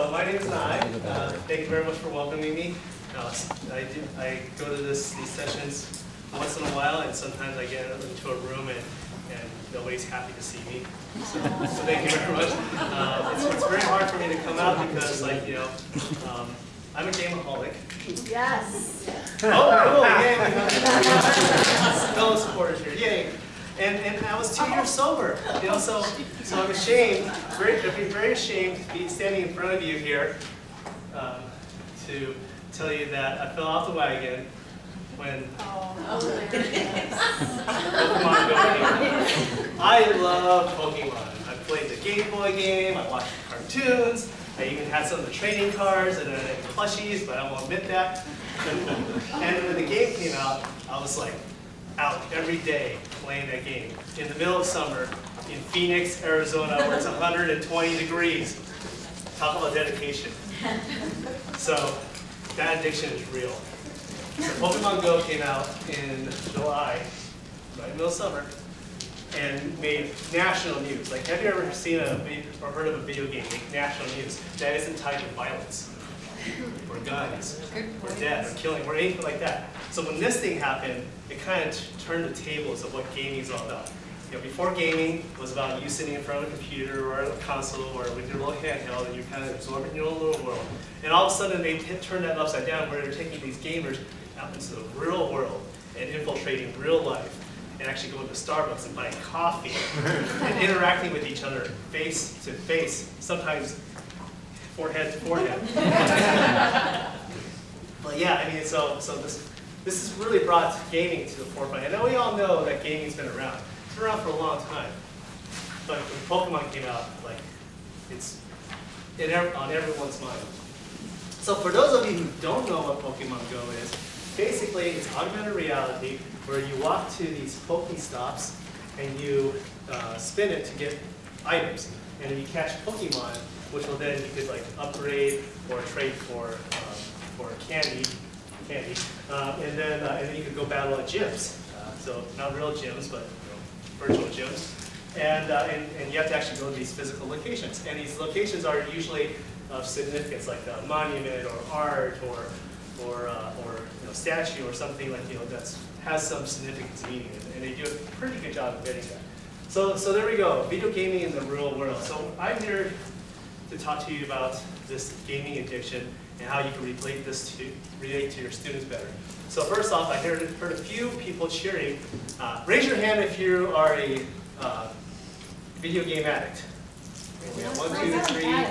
So my name is Nye. Thank you very much for welcoming me. I go to these sessions once in a while, and sometimes I get into a room and nobody's happy to see me. So thank you very much. It's very hard for me to come out because, like, I'm a gameaholic. Yes. Oh, cool! Yay! Fellow supporters here, yay! And I was 2 years sober, so I'm ashamed, very ashamed to be standing in front of you here to tell you that I fell off the wagon when Pokemon Go came. I love Pokemon. I played the Game Boy game, I watched the cartoons, I even had some of the trading cards and plushies, but I won't admit that. And when the game came out, I was like, out every day playing that game in the middle of summer in Phoenix, Arizona, where it's 120 degrees. Talk about dedication. So that addiction is real. So Pokemon Go came out in July, right in the middle of summer, and made national news. Like, have you ever seen or heard of a video game make national news that isn't tied to violence, or guns, or death, or killing, or anything like that? So when this thing happened, it kind of turned the tables of what gaming is all about. Before gaming was about you sitting in front of a computer or a console or with your little handheld and you're kind of absorbing your own little world. And all of a sudden they turned that upside down where they're taking these gamers out into the real world and infiltrating real life and actually going to Starbucks and buying coffee and interacting with each other face to face, sometimes forehead to forehead. But yeah, I mean, so this has really brought gaming to the forefront. And we all know that gaming's been around. It's been around for a long time. But when Pokemon came out, like, it's on everyone's mind. So for those of you who don't know what Pokemon Go is, basically it's augmented reality where you walk to these Pokestops and you spin it to get items. And if you catch Pokemon, which will then you could like upgrade or trade for candy, and then you could go battle at gyms. So not real gyms, but virtual gyms. And you have to actually go to these physical locations. And these locations are usually of significance, like a monument or art or statue or something like that has some significance meaning. And they do a pretty good job of getting that. So there we go, video gaming in the real world. So I'm here to talk to you about this gaming addiction and how you can relate to your students better. So first off, I heard a few people cheering. Raise your hand if you are a video game addict. We have 1, 2,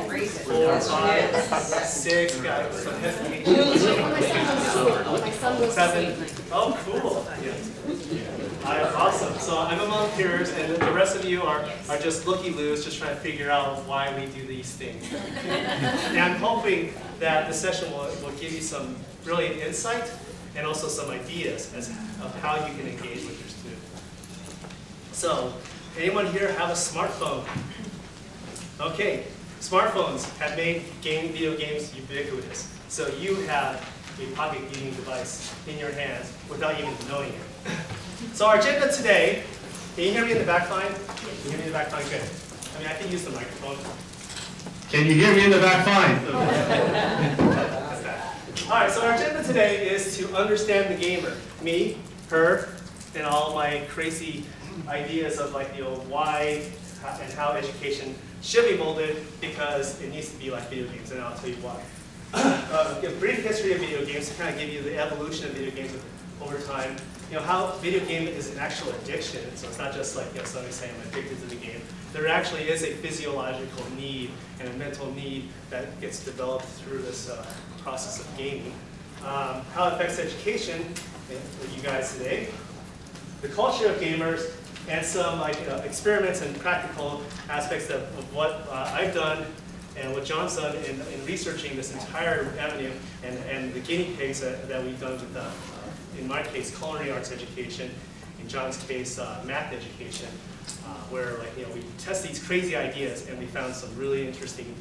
3, 4, 5, 6. Got some hesitation. 7. Oh, cool. Yeah. Awesome. So I'm among peers, and the rest of you are just looky-loos, just trying to figure out why we do these things. And I'm hoping that the session will give you some brilliant insight and also some ideas of how you can engage with your students. So, anyone here have a smartphone? Okay, smartphones have made video games ubiquitous. So you have a pocket gaming device in your hands without even knowing it. So our agenda today, can you hear me in the back fine? Can you hear me in the back fine? Good. I mean, I can use the microphone. Can you hear me in the back fine? All right, so our agenda today is to understand the gamer. Me, her, and all my crazy ideas of why and how education should be molded because it needs to be like video games, and I'll tell you why. A brief history of video games to kind of give you the evolution of video games over time. How video game is an actual addiction, so it's not just like somebody saying I'm addicted to the game. There actually is a physiological need and a mental need that gets developed through this process of gaming. How it affects education with you guys today. The culture of gamers, and some experiments and practical aspects of what I've done and what John's done in researching this entire avenue and the guinea pigs that we've done with, in my case, culinary arts education, in John's case, math education, where we test these crazy ideas and we found some really interesting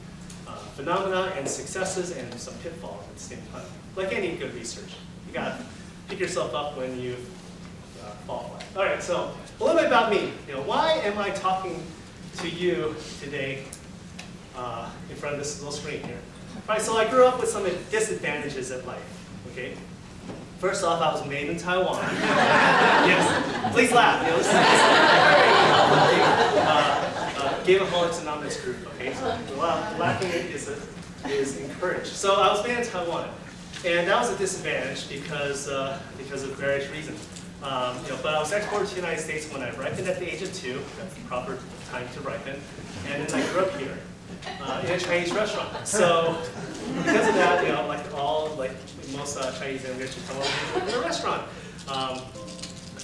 phenomena and successes and some pitfalls at the same time. Like any good research, you gotta pick yourself up when you fall flat. All right, so a little bit about me. Why am I talking to you today in front of this little screen here? Right, so I grew up with some disadvantages in life, okay? First off, I was made in Taiwan. Yes, please laugh. You know, this is a Gameaholics Anonymous group, okay? So laughing is encouraged. So I was made in Taiwan, and that was a disadvantage because of various reasons. But I was exported to the United States when I ripened at the age of 2. That's the proper time to ripen. And then I grew up here in a Chinese restaurant. So because of that, like most Chinese immigrants who come over in a restaurant.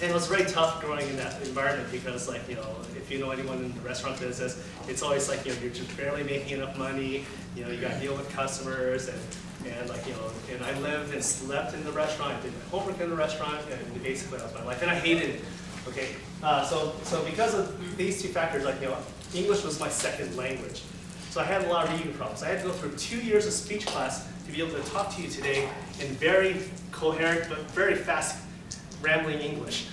And it was very tough growing in that environment because, if you know anyone in the restaurant business, it's always like, you're just barely making enough money. You got to deal with customers and I lived and slept in the restaurant. I did my homework in the restaurant, and basically that was my life, and I hated it. Okay, so because of these two factors, English was my second language. So I had a lot of reading problems. I had to go through 2 years of speech class to be able to talk to you today in very coherent but very fast, rambling English.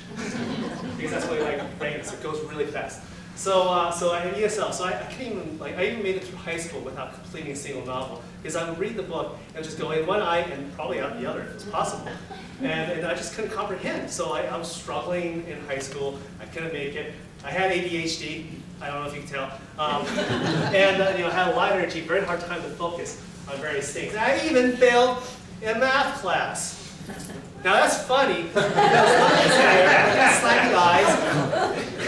Because that's what my brain is. It goes really fast. So I had ESL. So I couldn't even, I even made it through high school without completing a single novel. Because I would read the book and just go in one eye and probably out the other if it was possible. And I just couldn't comprehend. So I was struggling in high school. I couldn't make it. I had ADHD. I don't know if you can tell. And I had a lot of energy, very hard time to focus on various things. And I even failed in math class. Now that's funny. Slanty eyes.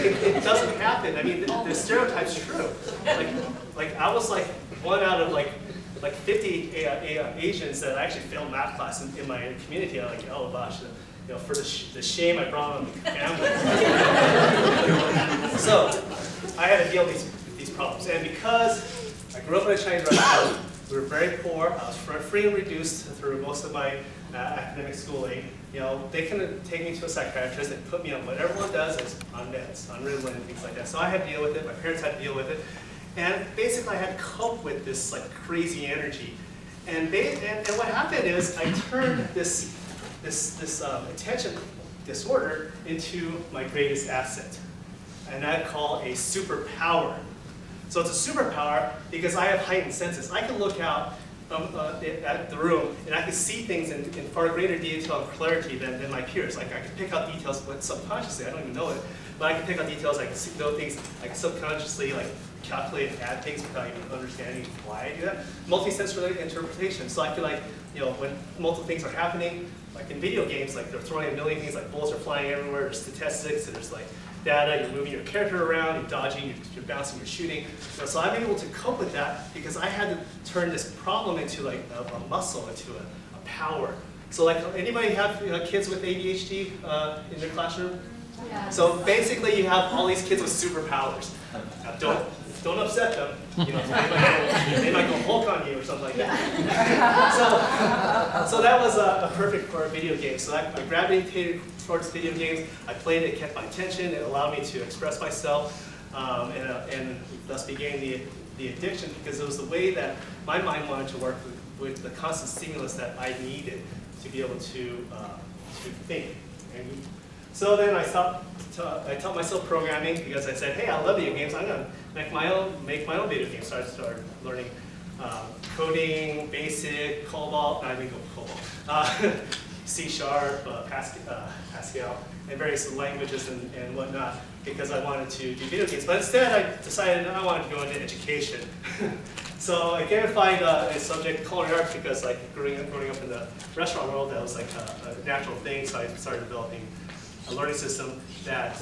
It doesn't happen. I mean, the stereotype's true. Like I was like one out of like 50 Asians that actually failed math class in my community. I'm like, oh gosh, for the shame I brought on the family. So I had to deal with these problems, and because I grew up in a Chinese restaurant, we were very poor. I was free and reduced through most of my academic schooling. They couldn't take me to a psychiatrist and put me on what everyone does is on meds, on Ritalin and things like that. So I had to deal with it. My parents had to deal with it. And basically, I had to cope with this crazy energy. And what happened is I turned this attention disorder into my greatest asset, and I'd call a superpower. So it's a superpower because I have heightened senses. I can look out at the room and I can see things in far greater detail and clarity than my peers. I can pick out details, but subconsciously I don't even know it. But I can pick out details. I can know things. I can subconsciously calculate and add things without even understanding why I do that. Multi-sensory interpretation. So I feel when multiple things are happening, like in video games, they're throwing a million things, bullets are flying everywhere, there's statistics, and there's data, you're moving your character around, you're dodging, you're bouncing, you're shooting. So I'm able to cope with that because I had to turn this problem into a muscle, into a power. So anybody have kids with ADHD in their classroom? Yeah. So basically you have all these kids with superpowers. Now don't upset them. They might go Hulk on you or something like that. So that was perfect for a video game. So I gravitated towards video games. I played it, kept my attention. It allowed me to express myself, and thus began the addiction because it was the way that my mind wanted to work with the constant stimulus that I needed to be able to think. And so then I taught myself programming because I said, hey, I love video games. I'm going to make my own video games. So I started learning coding, BASIC, COBOL, I didn't go COBOL, C#, Pascal, and various languages and whatnot because I wanted to do video games. But instead I decided I wanted to go into education. So I gamified a subject, culinary arts, because growing up in the restaurant world, that was a natural thing. So I started developing a learning system that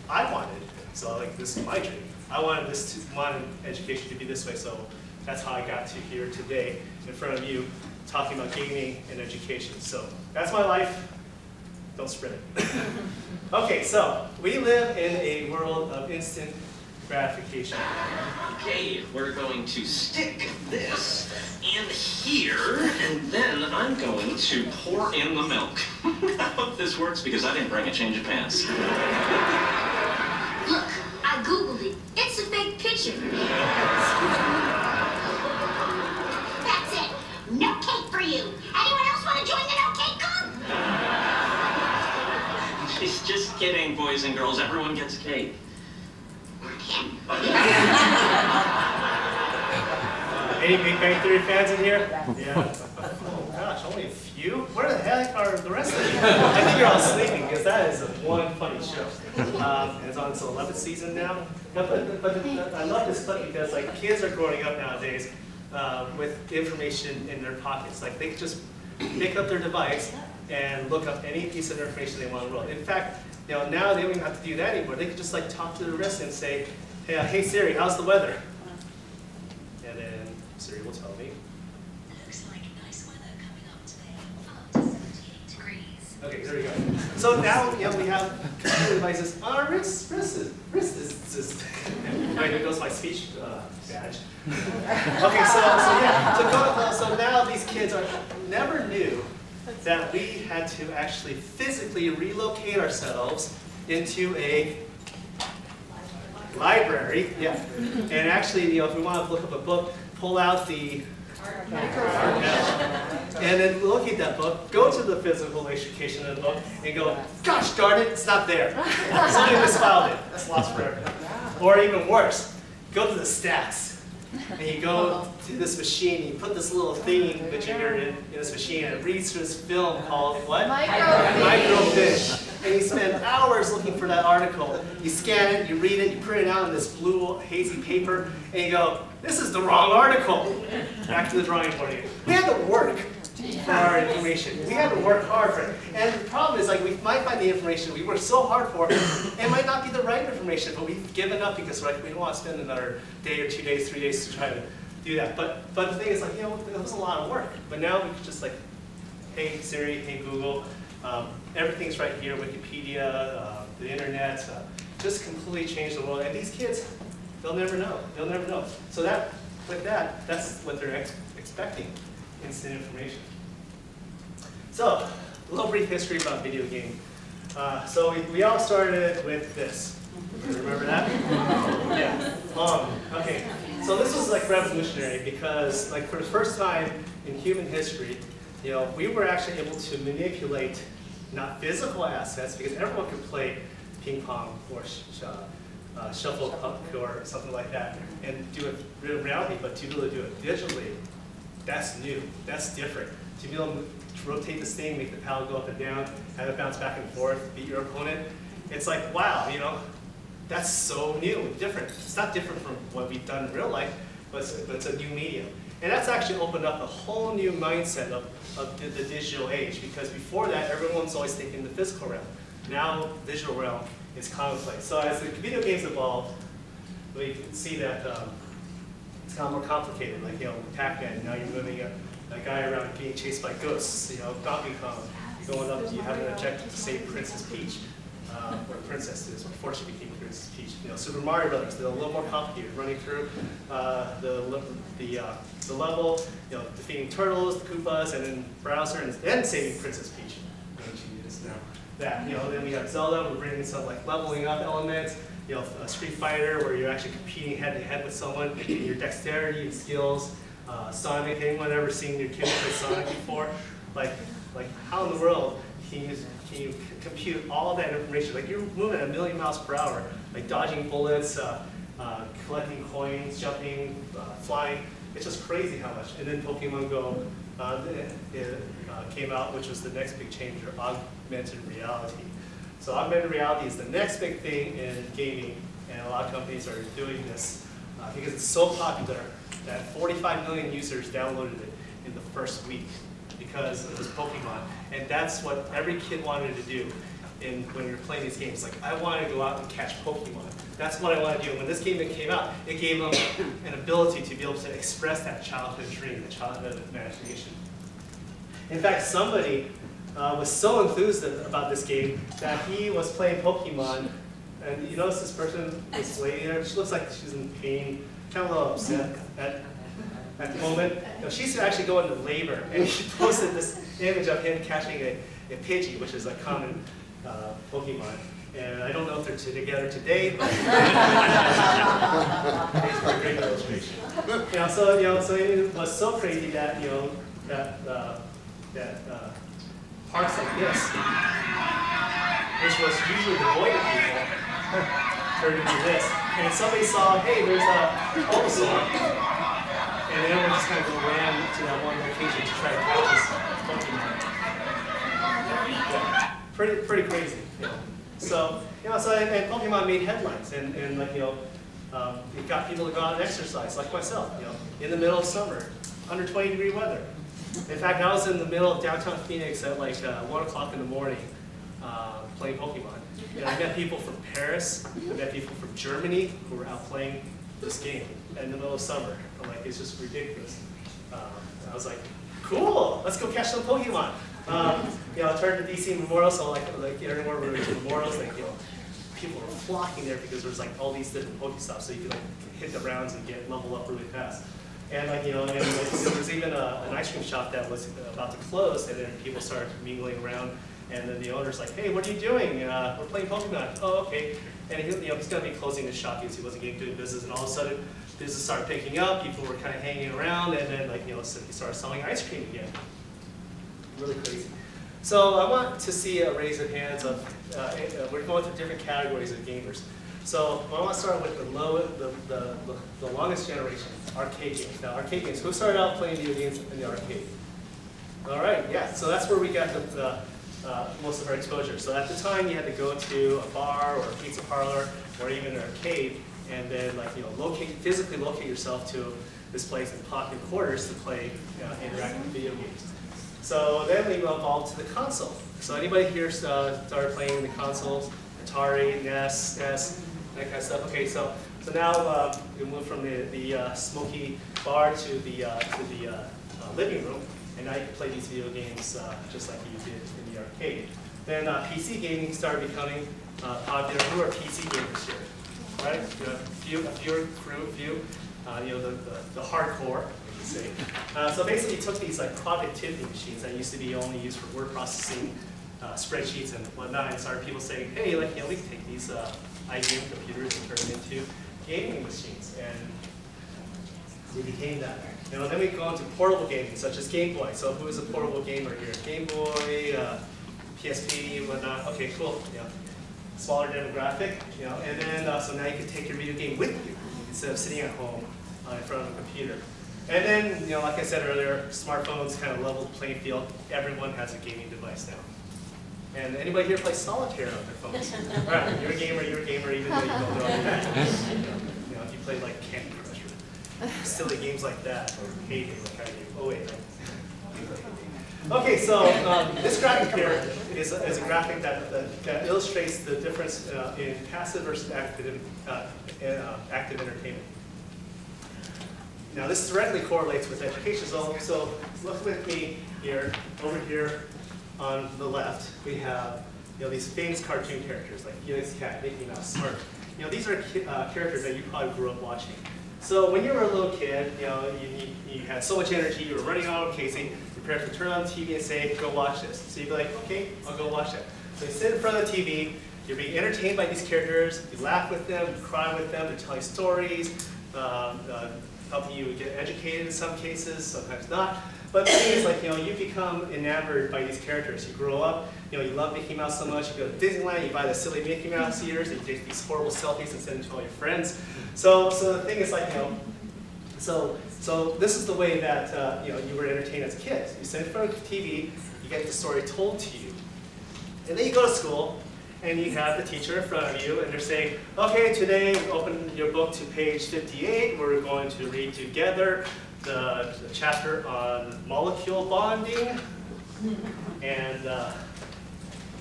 I wanted. So this is my dream. I wanted modern education to be this way. So that's how I got to here today in front of you, talking about gaming and education. So that's my life. Don't spread it. Okay, so we live in a world of instant gratification. Okay, we're going to stick this in here, and then I'm going to pour in the milk. I hope this works because I didn't bring a change of pants. Look, I Googled it. It's a fake picture. That's it. No cake for you. Anyone else want to join the no cake club? She's just kidding, boys and girls. Everyone gets a cake. Any Big Bang Theory fans in here? Yeah. Oh gosh, only a few? Where the heck are the rest of you? I think you're all sleeping because that is one funny show. It's on its 11th season now. But I love this clip because like kids are growing up nowadays with information in their pockets. Like they just pick up their device and look up any piece of information they want in the world. In fact, now they don't even have to do that anymore. They can just like talk to the wrist and say, hey Siri, how's the weather? And then Siri will tell me. Looks like nice weather coming up today, up to 78 degrees. Okay, there we go. So now we have computer devices on our wrist is right, there goes my speech badge. Okay, so now these kids never knew that we had to actually physically relocate ourselves into a library, yeah. And actually, if we want to look up a book, pull out the and then locate that book, go to the physical location of the book, and go, gosh darn it, it's not there. Somebody misfiled it. That's lost forever. Or even worse, go to the stats. And you go to this machine, you put this little thing that you hear in this machine, and it reads through this film called what? Microfiche. And you spend hours looking for that article. You scan it, you read it, you print it out in this blue hazy paper, and you go, this is the wrong article. Back to the drawing board again. We had to work for our information. We had to work hard for it. And the problem is, like, we might find the information we worked so hard for, it might not be the right information, but we've given up because we don't want to spend another day or 2 days, 3 days to try to do that. But the thing is, like, it was a lot of work. But now we could just like, hey Siri, hey Google, everything's right here, Wikipedia, the internet, just completely changed the world. And these kids, they'll never know. They'll never know. So that's what they're expecting, instant information. So, a little brief history about video gaming. So we all started with this. Remember that? Yeah. Okay. So this was like revolutionary because, like, for the first time in human history, we were actually able to manipulate not physical assets, because everyone could play ping pong or shufflepuck or something like that and do it in reality, but to be able to do it digitally, that's new, that's different. To be able to rotate this thing, make the paddle go up and down, have it bounce back and forth, beat your opponent, it's like, wow, that's so new and different. It's not different from what we've done in real life, but it's a new medium. And that's actually opened up a whole new mindset of the digital age, because before that, everyone's always thinking the physical realm. Now, digital realm is commonplace. So as the video games evolved, we can see that it's gotten more complicated. Like, Pac-Man, now you're moving a guy around being chased by ghosts. Donkey Kong, you're going up, you have an objective to save Princess Peach, or Princess is before she became Princess Peach. Super Mario Brothers, they're a little more complicated, running through the level, defeating turtles, the Koopas, and then Browser, and then saving Princess Peach. Then we have Zelda, we're bringing some like leveling up elements. Street Fighter, where you're actually competing head to head with someone, your dexterity and skills. Sonic, anyone ever seen your kid play Sonic before? Like how in the world can you compute all that information? Like, you're moving at 1,000,000 miles per hour, like dodging bullets, collecting coins, jumping, flying. It's just crazy how much. And then Pokemon Go came out, which was the next big change, or augmented reality. So augmented reality is the next big thing in gaming, and a lot of companies are doing this because it's so popular that 45 million users downloaded it in the first week because it was Pokemon. And that's what every kid wanted to do when you're playing these games. Like, I want to go out and catch Pokemon. That's what I want to do. And when this game came out, it gave them an ability to be able to express that childhood dream, that childhood imagination. In fact, somebody was so enthused about this game that he was playing Pokemon, and you notice this person, this lady there, she looks like she's in pain, kind of a little upset at the moment. She's actually going to labor, and she posted this image of him catching a Pidgey, which is a common Pokemon. And I don't know if they're together today, but it's a great illustration. So it was so crazy that parks like this, which was usually devoid of people, turned into this. And somebody saw, hey, there's a Bulbasaur, and everyone people ran to that one location to try to catch this Pokemon. Yeah, pretty crazy. You know. So, and Pokemon made headlines, and like, it got people to go out and exercise, like myself, in the middle of summer, 120-degree weather. In fact, I was in the middle of downtown Phoenix at like 1 o'clock in the morning playing Pokemon. And I met people from Paris, I met people from Germany who were out playing this game in the middle of summer. I'm like, it's just ridiculous. I was like, cool, let's go catch some Pokemon. I turned to DC Memorial, so like everywhere we were to Memorials, like, people were flocking there because there's like all these different Pokestops, so you could like hit the rounds and get level up really fast. And like, and there was even an ice cream shop that was about to close, and then people started mingling around, and then the owner's like, hey, what are you doing? We're playing Pokemon. Oh, okay. And he's going to be closing his shop because he wasn't getting good business, and all of a sudden, business started picking up, people were kind of hanging around, and then like, so he started selling ice cream again. Really crazy. So I want to see a raise of hands of, we're going through different categories of gamers. So I want to start with the longest generation, arcade games. Now arcade games, who started out playing video games in the arcade? All right, yeah, so that's where we got the most of our exposure. So at the time you had to go to a bar or a pizza parlor or even an arcade and then like, physically locate yourself to this place and pop your quarters to play interactive video games. So then we evolved to the console. So anybody here started playing the consoles? Atari, NES, SNES, that kind of stuff. Okay, so now we moved from the smoky bar to the living room, and now you can play these video games just like you did in the arcade. Then PC gaming started becoming popular. Who are PC gamers here? Right? A few. The hardcore, you can say. So basically, you took these like productivity machines that used to be only used for word processing, spreadsheets and whatnot, and started people saying, hey, like, we can take these IBM computers and turn them into gaming machines, and we became that. Then we go into portable gaming, such as Game Boy. So who is a portable gamer here? Game Boy, PSP, whatnot. Okay, cool. Smaller demographic. And then so now you can take your video game with you instead of sitting at home in front of a computer. And then, like I said earlier, smartphones kind of leveled the playing field. Everyone has a gaming device now. And anybody here play solitaire on their phones? All right, you're a gamer, even though you don't know that. If you play like Candy Crush or silly games like that, or Hey Day, like I do. Oh wait, no. Okay, so this graphic here is a graphic that illustrates the difference in passive versus active entertainment. Now this directly correlates with education. So look with me here, over here on the left, we have these famous cartoon characters like Felix Cat, Mickey Mouse, Smurf. These are characters that you probably grew up watching. So when you were a little kid, you had so much energy, you were running on Casey, your parents would turn on the TV and say, go watch this. So you'd be like, okay, I'll go watch that. So you sit in front of the TV, you're being entertained by these characters, you laugh with them, you cry with them, they're telling stories, helping you get educated in some cases, sometimes not. But the thing is, like, you become enamored by these characters. You grow up, you love Mickey Mouse so much, you go to Disneyland, you buy the silly Mickey Mouse ears, and you take these horrible selfies and send them to all your friends. So the thing is, like, so this is the way that, you were entertained as kids. You sit in front of the TV, you get the story told to you. And then you go to school, and you have the teacher in front of you, and they're saying, okay, today, open your book to page 58, we're going to read together the chapter on molecule bonding, and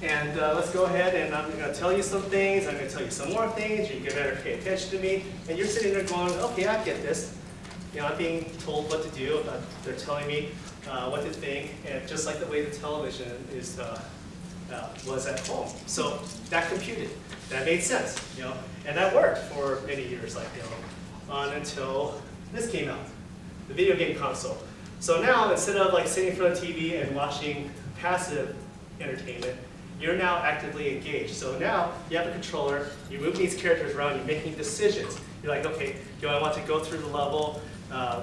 let's go ahead and I'm going to tell you some things, I'm going to tell you some more things, you better pay attention to me, and you're sitting there going, okay, I get this. I'm being told what to do, they're telling me what to think, and just like the way the television is was at home. So that computed, that made sense, and that worked for many years, like, on until this came out. The video game console. So now, instead of like sitting in front of TV and watching passive entertainment, you're now actively engaged. So now you have a controller, you move these characters around, you're making decisions. You're like, okay, do I want to go through the level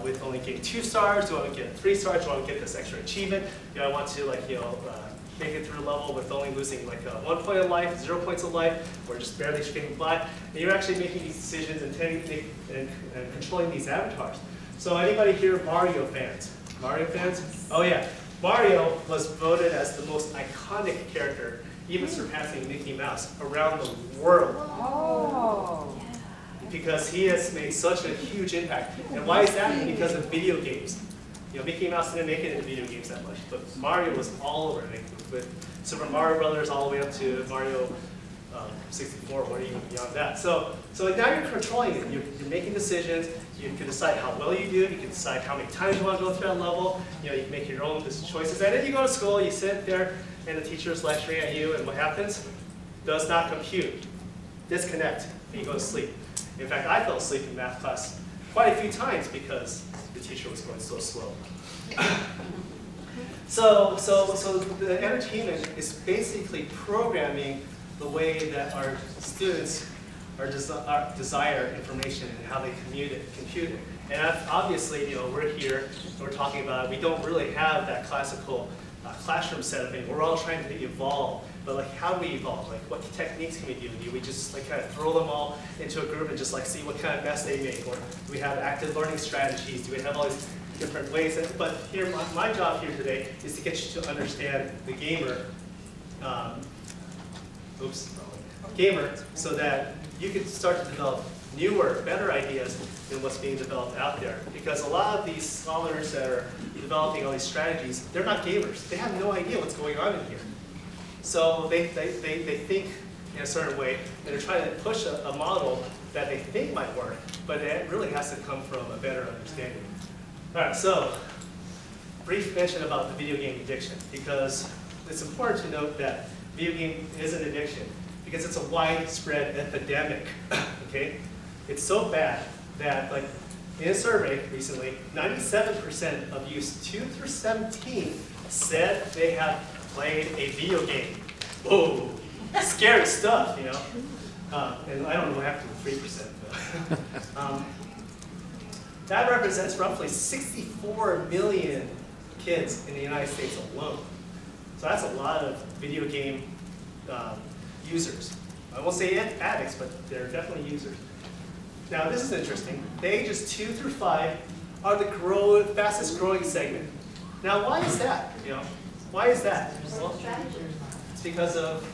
with only getting 2 stars? Do I want to get 3 stars? Do I want to get this extra achievement? Do I want to like, make it through the level with only losing like 1 point of life, 0 points of life, or just barely scraping by? And you're actually making these decisions and controlling these avatars. So anybody here Mario fans? Mario fans? Oh yeah. Mario was voted as the most iconic character, even surpassing Mickey Mouse, around the world. Oh. Because he has made such a huge impact. And why is that? Because of video games. You know, Mickey Mouse didn't make it into video games that much, but Mario was all over it. With Super Mario Brothers all the way up to Mario 64, or even beyond that. So now you're controlling it. You're making decisions. You can decide how well you do. You can decide how many times you want to go through that level. You know, you can make your own choices. And then you go to school, you sit there, and the teacher is lecturing at you, and what happens? Does not compute. Disconnect, and you go to sleep. In fact, I fell asleep in math class quite a few times because the teacher was going so slow. So the entertainment is basically programming the way that our students desire information and how they compute it. And obviously, you know, we're here, we're talking about, we don't really have that classical classroom setup anymore. We're all trying to evolve, but like, how do we evolve? Like, what techniques can we do? Do we just like kind of throw them all into a group and just like see what kind of mess they make? Or do we have active learning strategies? Do we have all these different ways? But here, my job here today is to get you to understand the gamer, so that you can start to develop newer, better ideas than what's being developed out there. Because a lot of these scholars that are developing all these strategies, they're not gamers. They have no idea what's going on in here. So they think in a certain way, and they're trying to push a model that they think might work, but it really has to come from a better understanding. All right, so brief mention about the video game addiction, because it's important to note that video game is an addiction, because it's a widespread epidemic, okay? It's so bad that, like, in a survey recently, 97% of youths 2 through 17 said they have played a video game. Whoa, scary stuff, you know? And I don't know what happened to the 3%, though. That represents roughly 64 million kids in the United States alone. So that's a lot of video game users. I won't say addicts, but they're definitely users. Now this is interesting. The ages 2 through 5 are the fastest growing segment. Now why is that? You know, why is that? Well, it's because of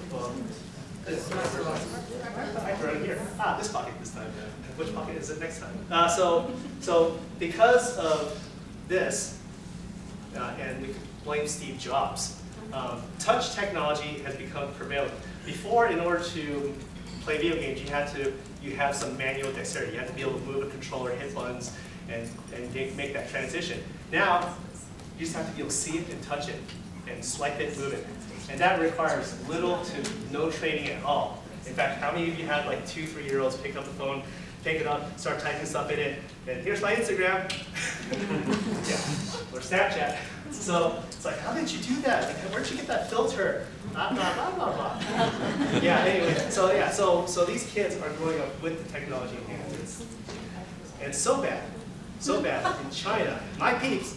this. Right here. This pocket this time. Which pocket is it next time? So because of this, and we could blame Steve Jobs, touch technology has become prevalent. Before, in order to play video games, you have some manual dexterity. You have to be able to move a controller, hit buttons, and make that transition. Now, you just have to be able to see it and touch it, and swipe it, move it. And that requires little to no training at all. In fact, how many of you had like 2, 3-year-olds pick up the phone, take it up, start typing stuff in it, and here's my Instagram, yeah, or Snapchat. So it's like, how did you do that? Like, where'd you get that filter? Blah, blah, blah, blah, blah. Yeah, anyway, so these kids are growing up with the technology in hand. And so bad in China, my peeps,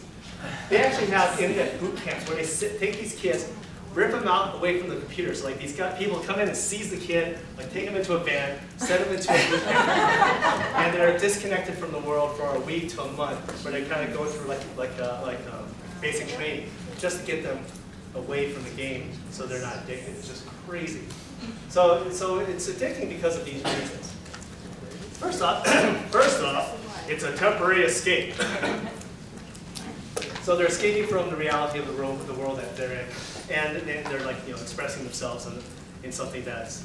they actually have internet boot camps where they take these kids, rip them out away from the computer. So like these people come in and seize the kid, like take them into a van, send them into a boot camp, and they're disconnected from the world for a week to a month, where they kind of go through like basic training just to get them away from the game, so they're not addicted. It's just crazy. So it's addicting because of these reasons. First off, it's a temporary escape. So they're escaping from the reality of the world that they're in, and they're like, you know, expressing themselves in something that's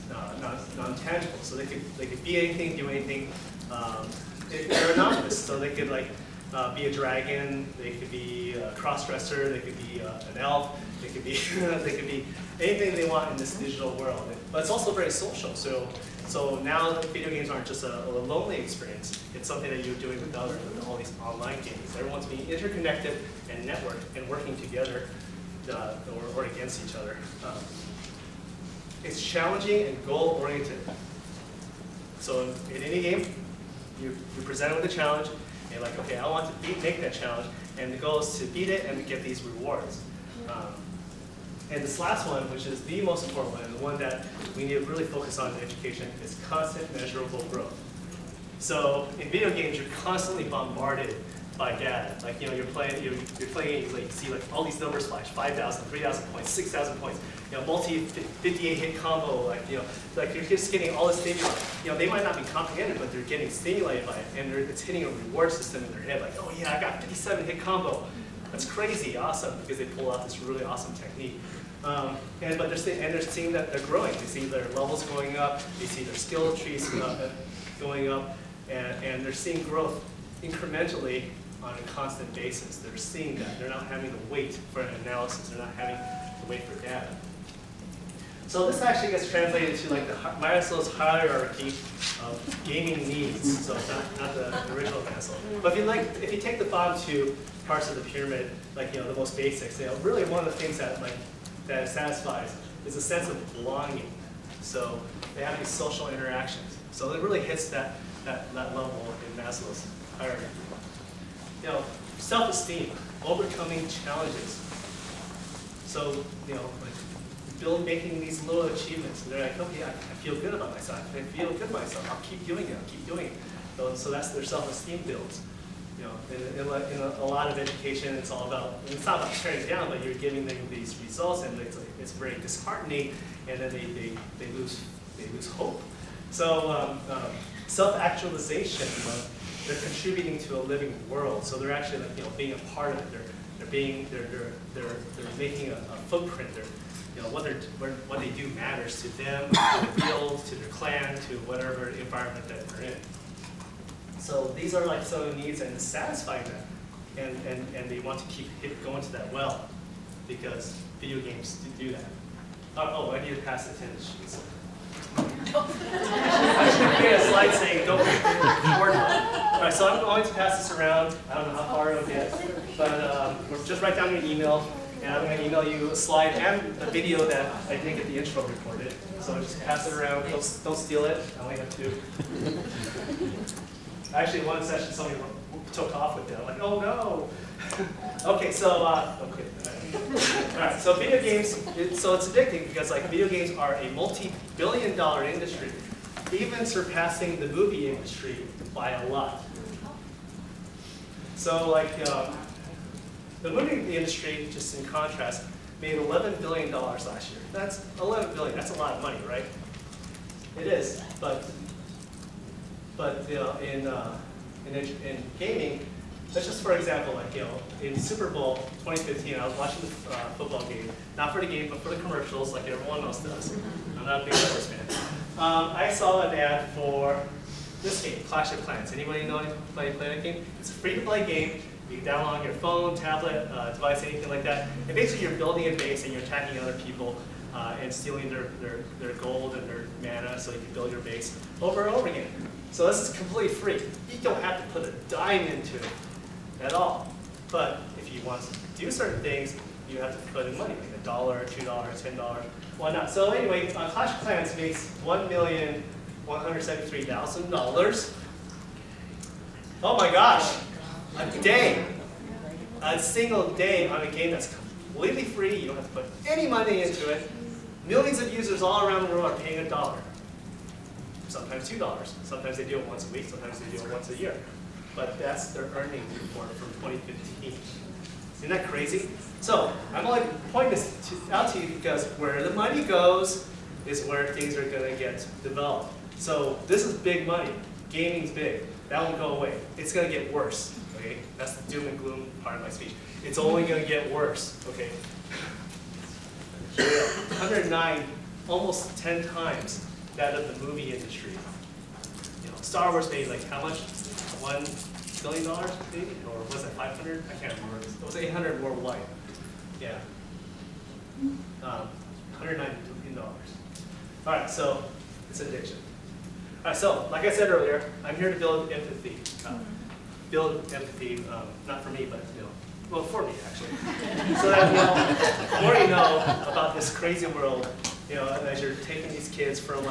non-tangible. So they could be anything, do anything. They're anonymous, so they could like be a dragon, they could be a cross-dresser, they could be an elf, they could be anything they want in this digital world. But it's also very social. So now video games aren't just a lonely experience. It's something that you're doing with others, with all these online games. Everyone's being interconnected and networked and working together or against each other. It's challenging and goal-oriented. So in any game, you're presented with a challenge, and you're like, okay, I want to make that challenge, and the goal is to beat it and to get these rewards. And this last one, which is the most important one, and the one that we need to really focus on in education, is constant measurable growth. So in video games, you're constantly bombarded by data. Like, you're playing, you're playing games, like, you see like all these numbers flash, 5,000, 3,000 points, 6,000 points, multi 58 hit combo, like, like you're just getting all this stimuli. They might not be comprehended, but they're getting stimulated by it, and it's hitting a reward system in their head, like, oh yeah, I got 57 hit combo. That's crazy, awesome, because they pull out this really awesome technique. But they're seeing that they're growing. They see their levels going up, they see their skill trees going up, and they're seeing growth incrementally on a constant basis. They're seeing that. They're not having to wait for an analysis. They're not having to wait for data. So this actually gets translated to like Maslow's hierarchy of gaming needs. So it's not the original Maslow. But if you take the bottom two parts of the pyramid, like the most basics, really one of the things that that it satisfies is a sense of belonging. So they have these social interactions. So it really hits that level in Maslow's hierarchy. Self-esteem, overcoming challenges. So making these little achievements. They're like, okay, I feel good about myself. I feel good about myself. I'll keep doing it. I'll keep doing it. So that's their self-esteem builds. In a lot of education, it's all about, it's not about tearing down, but you're giving them these results, and it's very disheartening, and then they lose hope. So self-actualization, they're contributing to a living world. So they're actually being a part of it. They're making a footprint. What they do matters to them, to the field, to their clan, to whatever environment that they're in. So these are like some of the needs, and it's satisfying them, and they want to keep going to that well, because video games do that. Oh, I need to pass the attendance sheets. I should create a slide saying don't record. All right, so I'm going to pass this around. I don't know how far it'll get, but just write down your email, and I'm going to email you a slide and a video that I didn't get the intro recorded. So just pass it around. Don't steal it. I only have two. Actually, one session somebody took off with it. I'm like, oh no. Okay, so okay. All right, so video games. So it's addicting because video games are a multi-billion-dollar industry, even surpassing the movie industry by a lot. So the movie industry, just in contrast, made $11 billion last year. That's $11 billion. That's a lot of money, right? It is, but in gaming, let's just for example, in Super Bowl 2015, I was watching the football game, not for the game, but for the commercials, like everyone else does. I'm not a big sports fan. I saw an ad for this game, Clash of Clans. Anybody know anybody play that game? It's a free-to-play game. You can download on your phone, tablet, device, anything like that. And basically, you're building a base and you're attacking other people and stealing their gold and their mana, so you can build your base over and over again. So this is completely free. You don't have to put a dime into it at all. But if you want to do certain things, you have to put in money, like $1, $2, $10, whatnot. So anyway, Clash of Clans makes $1,173,000. Oh my gosh, a day. A single day on a game that's completely free. You don't have to put any money into it. Millions of users all around the world are paying $1. Sometimes $2. Sometimes they do it once a week. Sometimes they do it once a year. But that's their earning report from 2015. Isn't that crazy? So I'm only pointing this out to you because where the money goes is where things are going to get developed. So this is big money. Gaming's big. That won't go away. It's going to get worse. Okay, that's the doom and gloom part of my speech. It's only going to get worse. Okay. 109, almost 10 times that of the movie industry. Star Wars made like how much? $1 billion maybe? Or was it 500? I can't remember. It was 800 worldwide. Yeah. $109 billion. All right, so it's addiction. All right, so like I said earlier, I'm here to build empathy. Not for me, but well, for me actually. So that the more you know about this crazy world, as you're taking these kids from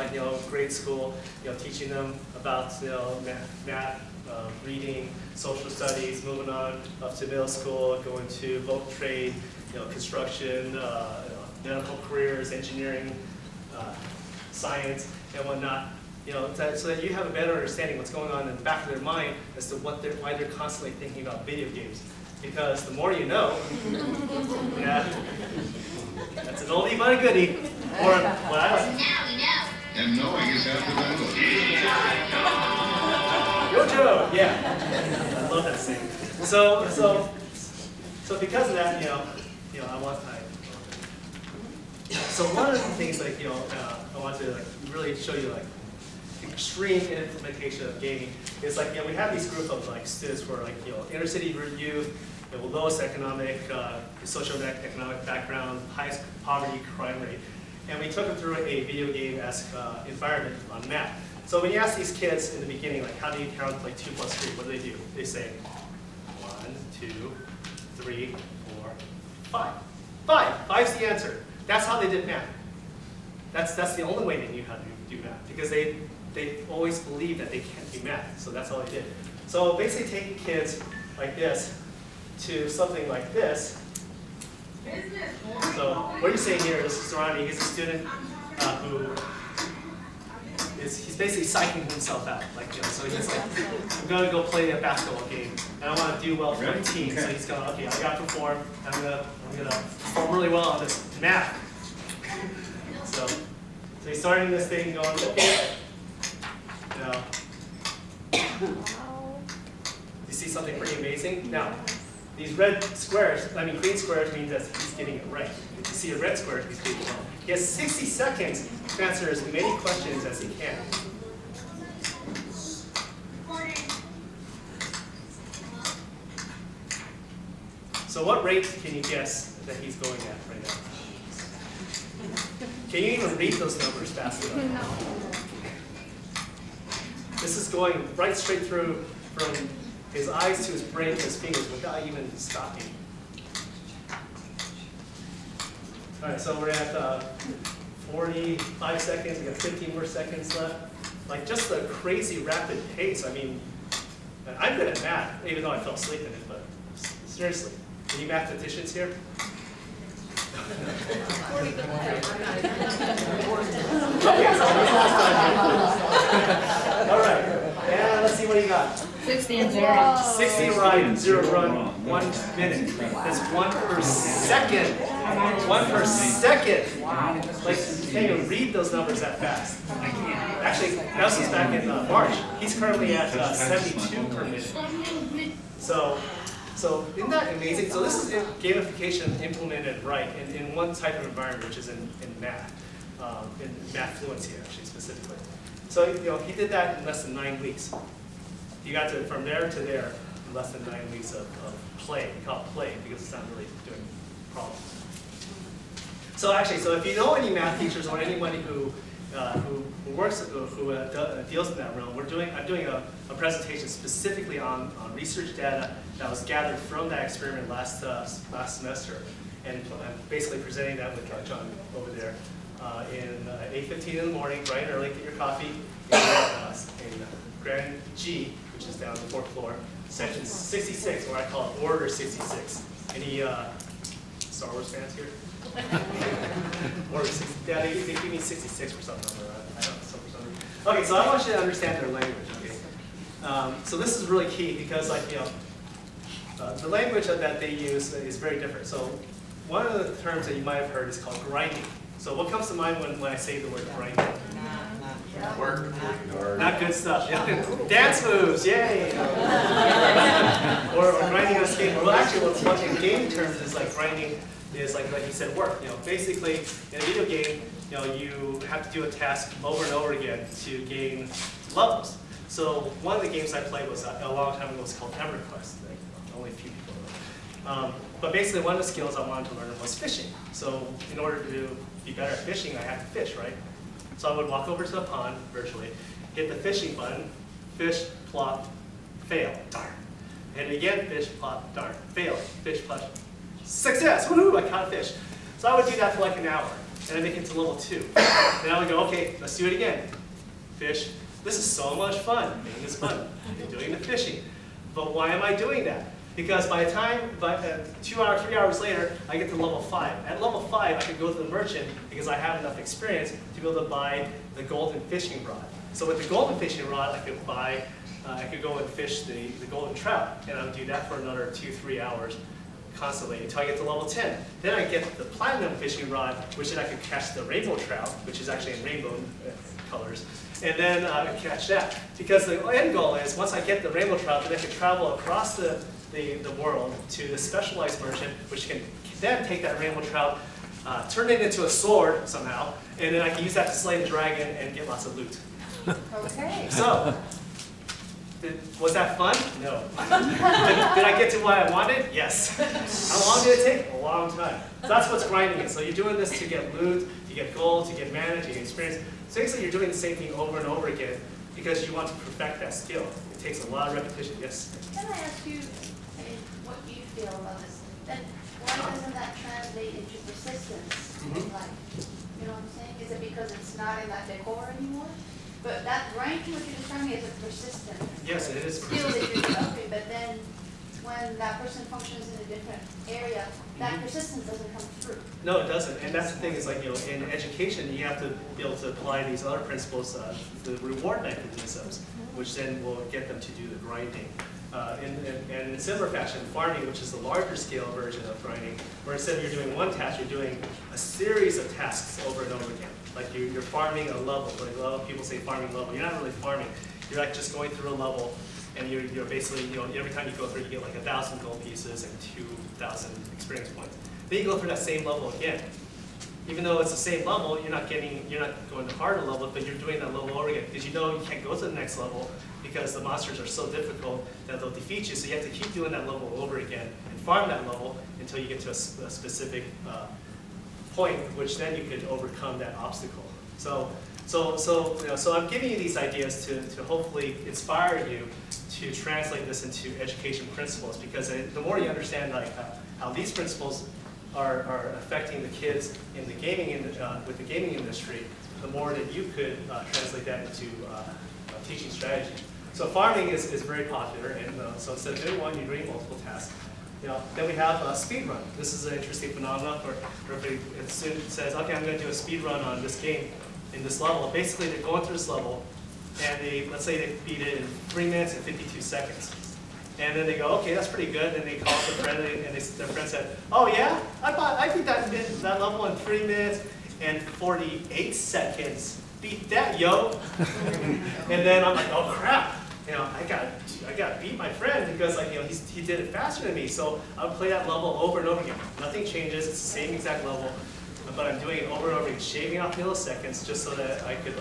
grade school, teaching them about math, reading, social studies, moving on up to middle school, going to boat trade, construction, medical careers, engineering, science, and whatnot. so that you have a better understanding what's going on in the back of their mind as to why they're constantly thinking about video games. Because the more you know, yeah, that's an oldie but a goodie. Or what I like. Now we know. And knowing is half the battle. Yojo, yeah, I love that saying. So because of that, So one of the things, I want to really show you extreme implementation of gaming is we have these group of students who are inner city youth, lowest economic, socioeconomic background, highest poverty crime rate, and we took them through a video game-esque environment on math. So when you ask these kids in the beginning, how do you count 2 plus 3? What do? They say 1, 2, 3, 4, 5. 5's the answer. That's how they did math. That's the only way they knew how to do math, because they always believed that they can't do math, so that's all they did. So basically taking kids like this to something like this. So what are you saying here? This is Ronnie. He's a student he's basically psyching himself out. So he's I'm going to go play a basketball game, and I want to do well for my team. So he's going, okay, I got to perform. I'm gonna perform really well on this math. So he's starting this thing going, okay. Now, you see something pretty amazing? Now, these green squares means that he's getting it right. If you see a red square, he's getting it wrong. He has 60 seconds to answer as many questions as he can. So what rate can you guess that he's going at right now? Can you even read those numbers fast enough? No. This is going right straight through from his eyes to his brain to his fingers without even stopping. All right, so we're at 45 seconds. We got 15 more seconds left. Just a crazy rapid pace. I mean, I'm good at math, even though I fell asleep in it, but seriously. Any mathematicians here? All right, and let's see what you got. 60 and 0. 60 right, 0 wrong, 1 minute. That's 1 per second. 1 per second. Wow. You can't even read those numbers that fast. Actually, Nelson's back in March. He's currently at 72 per minute. So isn't that amazing? So this is gamification implemented right in one type of environment, which is in math, in math fluency actually specifically. So he did that in less than 9 weeks. He got from there to there in less than 9 weeks of play. We call it play because it's not really doing problems. So if you know any math teachers or anybody who works who deals in that realm, I'm doing a presentation specifically on research data that was gathered from that experiment last semester, and I'm basically presenting that with John over there in 8:15 in the morning, bright and early. Get your coffee in Grand G, which is down on the 4th floor, section 66, or I call it Order 66. Any Star Wars fans here? Order 66. Yeah, they give me 66 for some number. I don't know, some for some reason. Okay, so I want you to understand their language. Okay, so this is really key because, the language that they use is very different. So one of the terms that you might have heard is called grinding. So what comes to mind when I say the word grinding? Work. Not good stuff. Dance moves, yay! or grinding on a skateboard. Well, actually, what in game terms is grinding is like he said, work. Basically, in a video game, you have to do a task over and over again to gain levels. So one of the games I played was a long time ago. Was called EverQuest. Only a few people know. But basically, one of the skills I wanted to learn was fishing. So in order to be better at fishing, I had to fish, right? So I would walk over to the pond virtually, hit the fishing button, fish, plop, fail, darn. And again, fish, plop, darn, fail, fish, plop, success, woohoo, I caught a fish. So I would do that for an hour, and I'd make it to level 2. Then I would go, okay, let's do it again. Fish, this is so much fun, making this fun, and doing the fishing. But why am I doing that? Because by the time, 2 hours, 3 hours later, I get to level 5. At level 5, I could go to the merchant because I have enough experience to be able to buy the golden fishing rod. So with the golden fishing rod, I could go and fish the golden trout, and I would do that for another 2-3 hours constantly until I get to level 10. Then I get the platinum fishing rod, which then I could catch the rainbow trout, which is actually in rainbow colors, and then I would catch that. Because the end goal is, once I get the rainbow trout, then I can travel across the world to the specialized merchant, which can then take that rainbow trout, turn it into a sword somehow, and then I can use that to slay the dragon and get lots of loot. Okay. So, was that fun? No. Did I get to what I wanted? Yes. How long did it take? A long time. So that's what's grinding it. So you're doing this to get loot, to get gold, to get mana, to get experience. So basically you're doing the same thing over and over again because you want to perfect that skill. It takes a lot of repetition. Yes? Can I ask you what you feel about this? Then why doesn't that translate into persistence in life? You know what I'm saying? Is it because it's not in that decor anymore? But that ranking, what you're describing is a persistent Yes, it is skill that persistent. you're developing, but then when that person functions in a different area, that persistence doesn't come through. No, it doesn't. And that's the thing is, like, in education, you have to be able to apply these other principles, the reward mechanisms, which then will get them to do the grinding. And in a similar fashion, farming, which is the larger scale version of grinding, where instead of you're doing one task, you're doing a series of tasks over and over again. Like you're farming a level. Like a lot of people say farming level. You're not really farming. You're like just going through a level, and you're basically, every time you go through, you get like 1,000 gold pieces and 2,000 experience points. Then you go through that same level again. Even though it's the same level, you're not going to harder level, but you're doing that level over again because you know you can't go to the next level because the monsters are so difficult that they'll defeat you. So you have to keep doing that level over again and farm that level until you get to a specific point, which then you could overcome that obstacle. So I'm giving you these ideas to hopefully inspire you to translate this into education principles, because the more you understand like how these principles are affecting the kids in the gaming with the gaming industry, the more that you could translate that into teaching strategy. So farming is very popular, and so instead of doing one, you're doing multiple tasks. Then we have speed run. This is an interesting phenomenon where if a student says, okay, I'm going to do a speed run on this game in this level. Basically, they're going through this level, and let's say they beat it in 3 minutes and 52 seconds. And then they go, okay, that's pretty good. And they call up a friend, and their friend said, oh yeah, I beat that level in 3 minutes and 48 seconds. Beat that, yo. And then I'm like, oh crap. I got to beat my friend because he did it faster than me. So I would play that level over and over again. Nothing changes. It's the same exact level, but I'm doing it over and over again, shaving off milliseconds just so that I could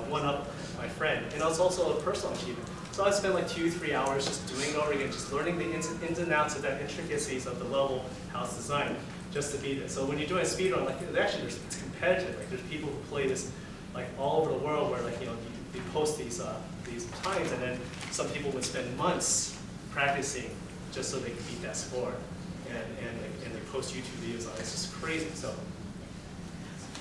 one up my friend. And it's also a personal achievement. So I spent like 2-3 hours just doing it over again, just learning the ins and outs of that intricacies of the level, how it's designed, just to beat it. So when you're doing a speed run, it's competitive. Like there's people who play this like all over the world, where you post these times, and then some people would spend months practicing just so they could beat that score, and they post YouTube videos on it. It's just crazy. So,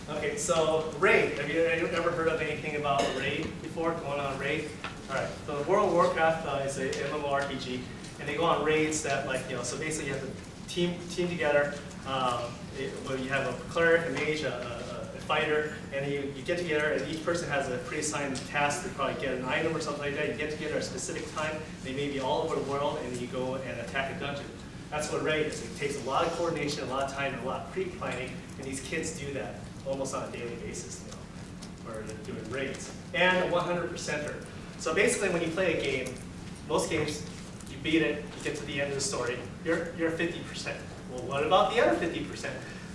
okay, so Raid. Have you ever heard of anything about Raid before? Going on Raid? All right. So the World of Warcraft is a MMORPG, and they go on raids that so basically you have to team together. Where you have a cleric, a mage, a fighter, and you get together, and each person has a pre-assigned task to probably get an item or something like that. You get together at a specific time. They may be all over the world, and you go and attack a dungeon. That's what Raid is. It takes a lot of coordination, a lot of time, and a lot of pre-planning, and these kids do that almost on a daily basis, where they're doing raids. And a 100%er. So basically, when you play a game, most games, you beat it, you get to the end of the story, you're 50%. Well, what about the other 50%?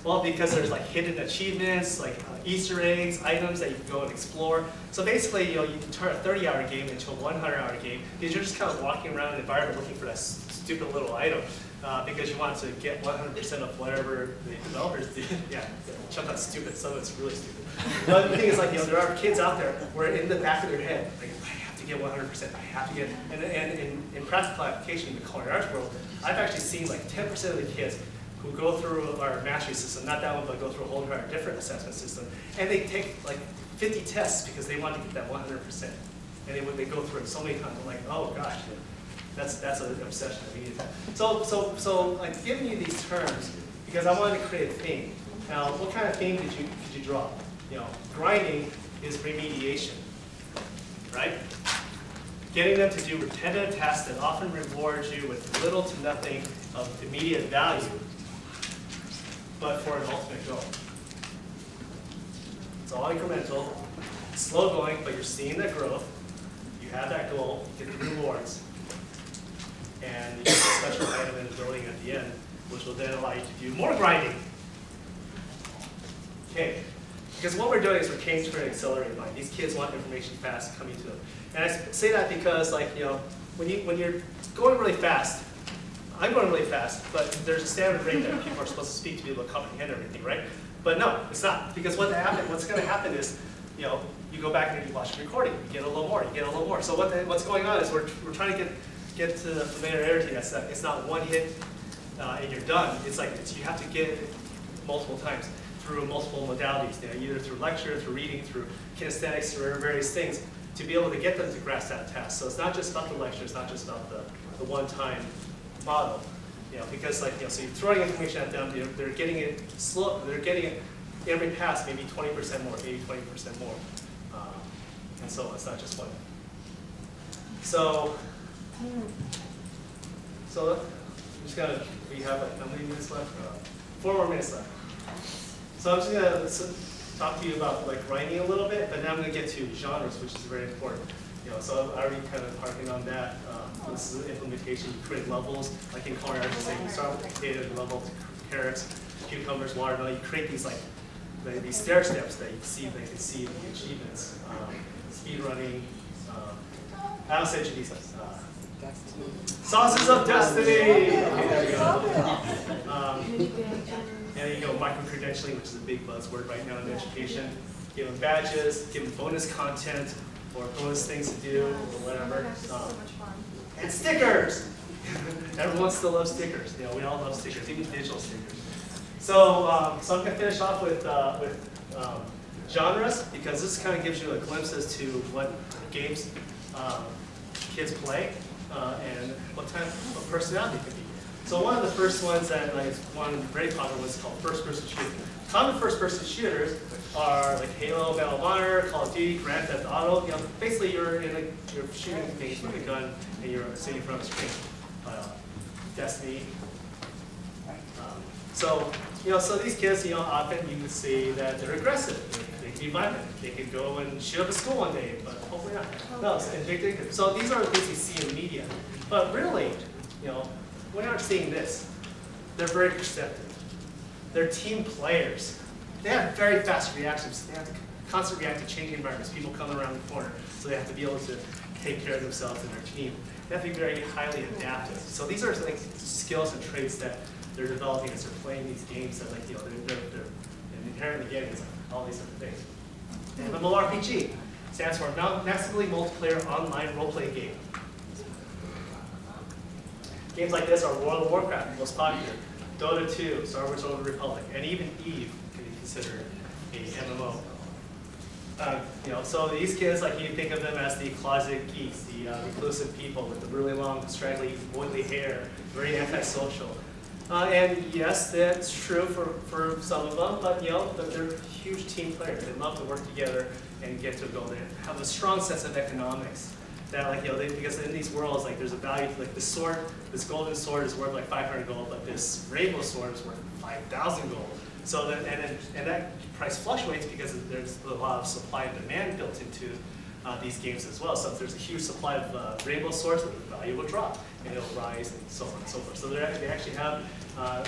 Well, because there's like hidden achievements, like Easter eggs, items that you can go and explore. So basically, you can turn a 30-hour game into a 100-hour game because you're just kind of walking around the environment looking for that stupid little item because you want to get 100% of whatever the developers did. Yeah, jump out stupid. Some of it's really stupid. But the thing is, there are kids out there where in the back of their head, like, I have to get 100%. I have to get. And in practical application in the culinary arts world, I've actually seen like 10% of the kids who go through our mastery system, not that one, but go through a whole entire different assessment system, and they take like 50 tests because they want to get that 100%. And they go through it so many times, I'm like, oh gosh, that's an obsession. I need that. So I'm giving you these terms because I wanted to create a theme. Now, what kind of theme could you draw? Grinding is remediation. right? Getting them to do repetitive tasks that often reward you with little to nothing of immediate value, but for an ultimate goal. It's all incremental, it's slow going, but you're seeing the growth. You have that goal, you get the rewards, and you get the special item and ability at the end, which will then allow you to do more grinding. Okay, because what we're doing is we're changing for an accelerated mind. These kids want information fast coming to them. And I say that because, like, you know, when you're going really fast, I'm going really fast, but there's a standard rate that people are supposed to speak to be able to comprehend everything, right? But no, it's not. Because what's going to happen is, you know, you go back and you watch the recording, you get a little more, you get a little more. So what's going on is we're trying to get to the familiarity. It's not one hit and you're done. It's like you have to get it multiple times through multiple modalities, you know, either through lecture, through reading, through kinesthetics, through various things, to be able to get them to grasp that task. So it's not just about the lecture, it's not just about the one-time model, you know, because, like, you know, so you're throwing information at them, they're getting it slow, they're getting it every pass maybe 20% more, maybe 20% more, and so it's not just one. So I'm just gonna, we have like how many minutes left? 4 more minutes left. So I'm just gonna talk to you about like writing a little bit, but now I'm gonna get to genres, which is very important. You know, so I already kind of harkened on that. This is an implementation. You create levels, like in culinary arts, you start with potato, level to carrots, cucumbers, watermelon. You create these like these stair steps that you see, they can see in the achievements. Speed running. I'll send you these. Sauces of Destiny. Okay, there you go. And there you go, micro-credentialing, which is a big buzzword right now in education. Give them badges, give them bonus content, or bonus things to do, or whatever. And stickers! Everyone still loves stickers. You know, we all love stickers, even digital stickers. So I'm going to finish off with genres, because this kind of gives you a glimpse as to what games kids play and what type of personality can be. So one of the first ones that, like, one very popular one is called first-person shooter. Common first-person shooters are like Halo, Medal of Honor, Call of Duty, Grand Theft Auto. You know, basically you're shooting things with a gun and you're sitting in front of a screen. Destiny. So you know, so these kids, you know, often you can see that they're aggressive. They can be violent. They can go and shoot up a school one day, but hopefully not. No, it's addictive. So these are things you see in media. But really, you know, we aren't seeing this. They're very perceptive. They're team players. They have very fast reactions. They have to constantly react to changing environments. People come around the corner, so they have to be able to take care of themselves and their team. They have to be very highly adaptive. So these are like skills and traits that they're developing as they're playing these games that, like, you know, they're inherently getting like all these different things. MMORPG stands for Massively Multiplayer Online Role-Playing Game. Games like this are World of Warcraft, the most popular, Dota 2, Star Wars: Old Republic, and even Eve can be considered a MMO. You know, so these kids, like, you think of them as the closet geeks, the reclusive people with the really long, straggly, oily hair, very antisocial. And yes, that's true for some of them, but you know, they're huge team players. They love to work together and get to a goal. They have a strong sense of economics. That, like, you know, because in these worlds, like, there's a value, like this sword, this golden sword is worth like 500 gold, but this rainbow sword is worth 5,000 gold. So that, and that price fluctuates because there's a lot of supply and demand built into these games as well. So if there's a huge supply of rainbow swords, the value will drop and it'll rise and so on and so forth. So they actually have,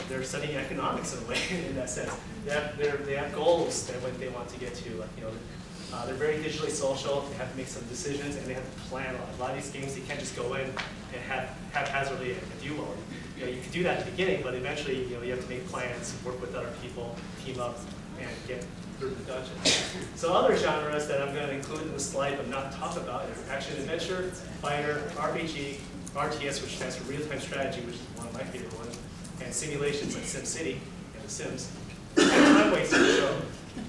they're studying economics in a way in that sense. They have goals that they want to get to, like, you know. They're very digitally social. They have to make some decisions, and they have to plan a lot. A lot of these games, you can't just go in and haphazardly and do well. You know, you can do that at the beginning, but eventually, you know, you have to make plans, work with other people, team up, and get through the dungeon. So other genres that I'm going to include in the slide but not talk about are action adventure, fighter, RPG, RTS, which stands for real-time strategy, which is one of my favorite ones, and simulations like SimCity and The Sims. And time wasting show.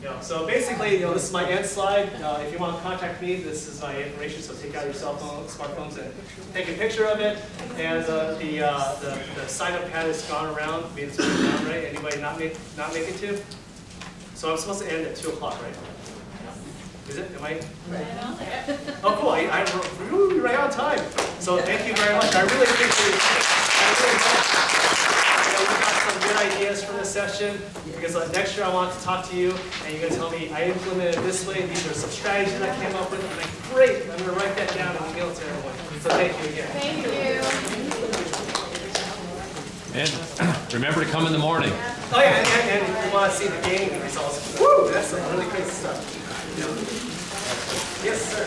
You know, so basically, you know, this is my end slide. If you want to contact me, this is my information. So take out your cell phone, smartphones, and take a picture of it. And the sign-up pad has gone around. It's been down, right? Anybody not make it to? So I'm supposed to end at 2 o'clock, right? Is it? Am I? Oh, cool. Woo, right on time. So thank you very much. I really appreciate it. I really hope we got some good ideas from this session, because next year I want to talk to you and you're going to tell me I implemented it this way. These are some strategies I came up with. I'm like, great. I'm going to write that down and email it to everyone. So thank you again. Thank you. And remember to come in the morning. Oh yeah, and if you want to see the game results, woo, that's some really great stuff. Yes, sir.